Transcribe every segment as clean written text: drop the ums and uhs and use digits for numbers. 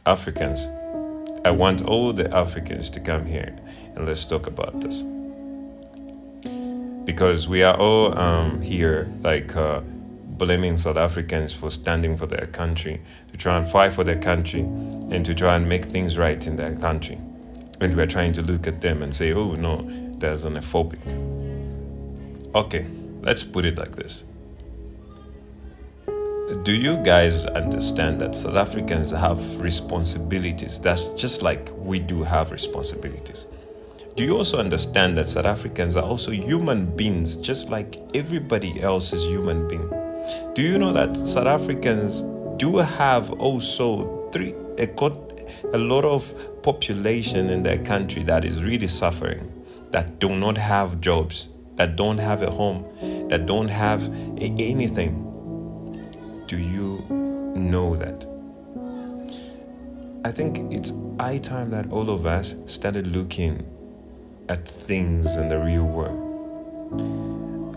Africans. I want all the Africans to come here and let's talk about this. Because we are all here blaming South Africans for standing for their country, to try and fight for their country, and to try and make things right in their country. And we're trying to look at them and say, oh no, they're xenophobic. Okay, let's put it like this. Do you guys understand that South Africans have responsibilities? That's just like we do have responsibilities. Do you also understand that South Africans are also human beings, just like everybody else is human being? Do you know that South Africans do have also a lot of population in their country that is really suffering, that do not have jobs, that don't have a home, that don't have anything? Do you know that? I think it's high time that all of us started looking at things in the real world.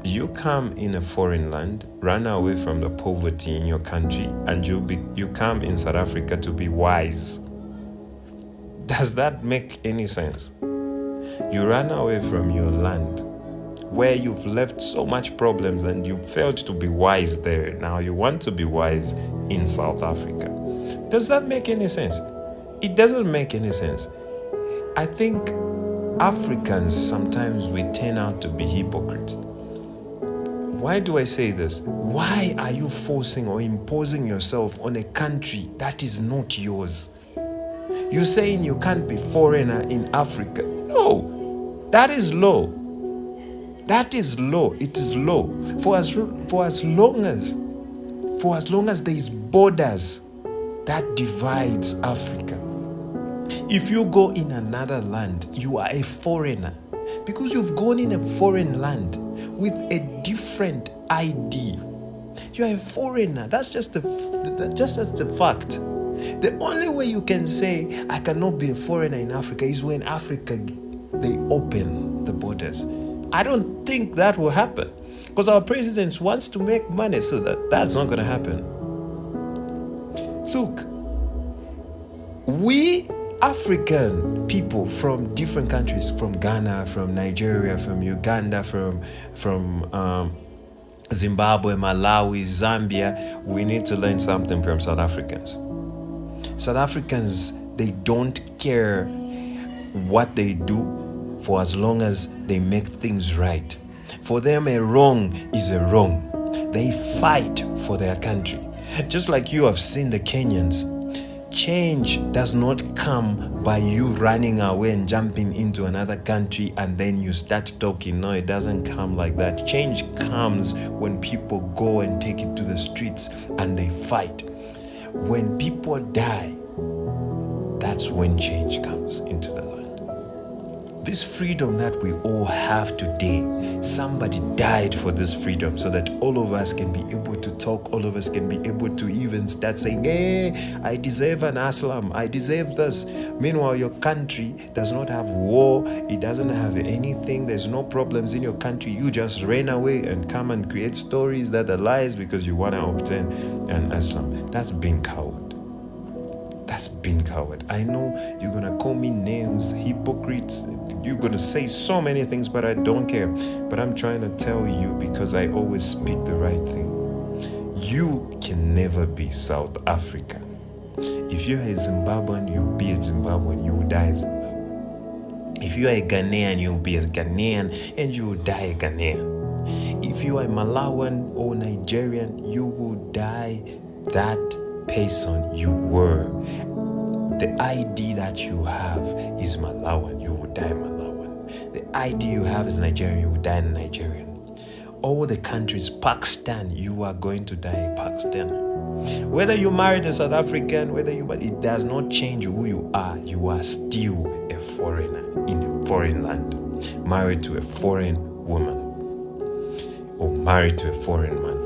You come in a foreign land, run away from the poverty in your country, and you come in South Africa to be wise. Does that make any sense? You run away from your land where you've left so much problems and you failed to be wise there. Now you want to be wise in South Africa. Does that make any sense? It doesn't make any sense. I think Africans, sometimes we turn out to be hypocrites. Why do I say this? Why are you forcing or imposing yourself on a country that is not yours? You're saying you can't be foreigner in Africa. No, that is low. That is low. It is low. For as long as there is borders that divides Africa. If you go in another land, you are a foreigner because you've gone in a foreign land with a different ID. You are a foreigner. That's just the fact. The only way you can say I cannot be a foreigner in Africa is when Africa they open the borders. I don't think that will happen because our president wants to make money, so that's not going to happen. Look, we African people from different countries, from Ghana, from Nigeria, from Uganda, from Zimbabwe, Malawi, Zambia, we need to learn something from South Africans. South Africans, they don't care what they do for as long as they make things right. For them, a wrong is a wrong. They fight for their country. Just like you have seen the Kenyans, change does not come by you running away and jumping into another country and then you start talking. No, it doesn't come like that. Change comes when people go and take it to the streets and they fight. When people die, that's when change comes into the land. This freedom that we all have today, somebody died for this freedom so that all of us can be able to talk, all of us can be able to even start saying, hey, I deserve an asylum, I deserve this. Meanwhile, your country does not have war, it doesn't have anything, there's no problems in your country. You just ran away and come and create stories that are lies because you want to obtain an asylum. That's being coward. That's being coward. I know you're going to call me names, hypocrites. You're going to say so many things, but I don't care. But I'm trying to tell you because I always speak the right thing. You can never be South Africa. If you're a Zimbabwean, you'll be a Zimbabwean. You will die a Zimbabwean. If you're a Ghanaian, you'll be a Ghanaian and you will die a Ghanaian. If you are a Malawian or Nigerian, you will die that person you were. The ID that you have is Malawian, you will die Malawian. The ID you have is Nigerian, you will die Nigerian. All the countries, Pakistan, you are going to die Pakistan. Whether you married a South African, it does not change who you are. You are still a foreigner in a foreign land, married to a foreign woman or married to a foreign man.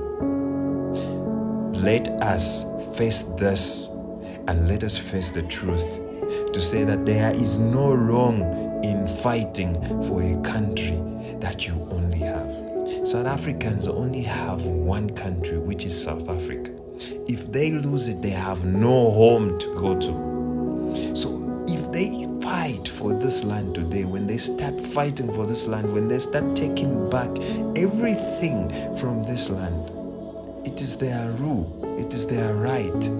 Let us face this and let us face the truth to say that there is no wrong in fighting for a country that you only have. South Africans only have one country, which is South Africa. If they lose it, they have no home to go to. So if they fight for this land today, when they start fighting for this land, when they start taking back everything from this land, it is their rule, it is their right.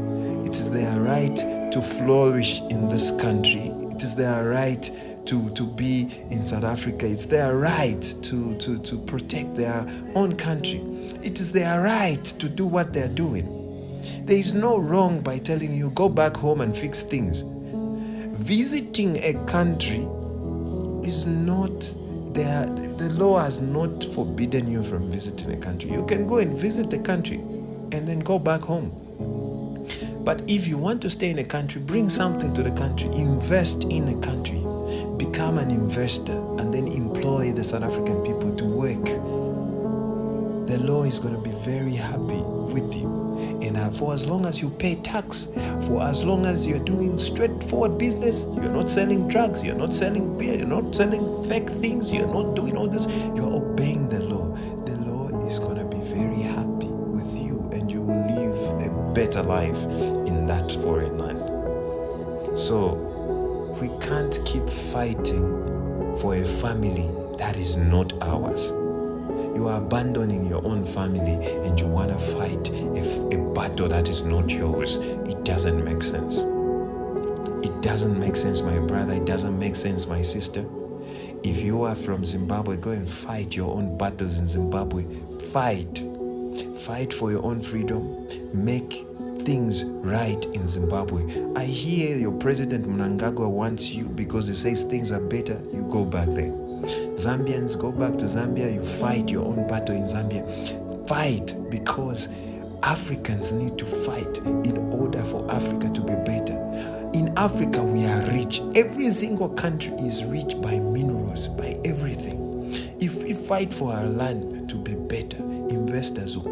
It is their right to flourish in this country. It is their right to be in South Africa. It's their right to protect their own country. It is their right to do what they're doing. There is no wrong by telling you, go back home and fix things. Visiting a country is not there. The law has not forbidden you from visiting a country. You can go and visit the country and then go back home. But if you want to stay in a country, bring something to the country, invest in a country, become an investor, and then employ the South African people to work. The law is going to be very happy with you. And for as long as you pay tax, for as long as you're doing straightforward business, you're not selling drugs, you're not selling beer, you're not selling fake things, you're not doing all this, you're obeying the law. The law is going to be very happy with you, and you will live a better life in that foreign land. So we can't keep fighting for a family that is not ours. You are abandoning your own family and you want to fight a battle that is not yours. It doesn't make sense. It doesn't make sense, my brother. It doesn't make sense, my sister. If you are from Zimbabwe, go and fight your own battles in Zimbabwe. Fight. Fight for your own freedom. Make things right in Zimbabwe. I hear your president Mnangagwa wants you because he says things are better. You go back there. Zambians, go back to Zambia. You fight your own battle in Zambia. Fight, because Africans need to fight in order for Africa to be better. In Africa, we are rich. Every single country is rich by minerals, by everything. If we fight for our land to be better, investors will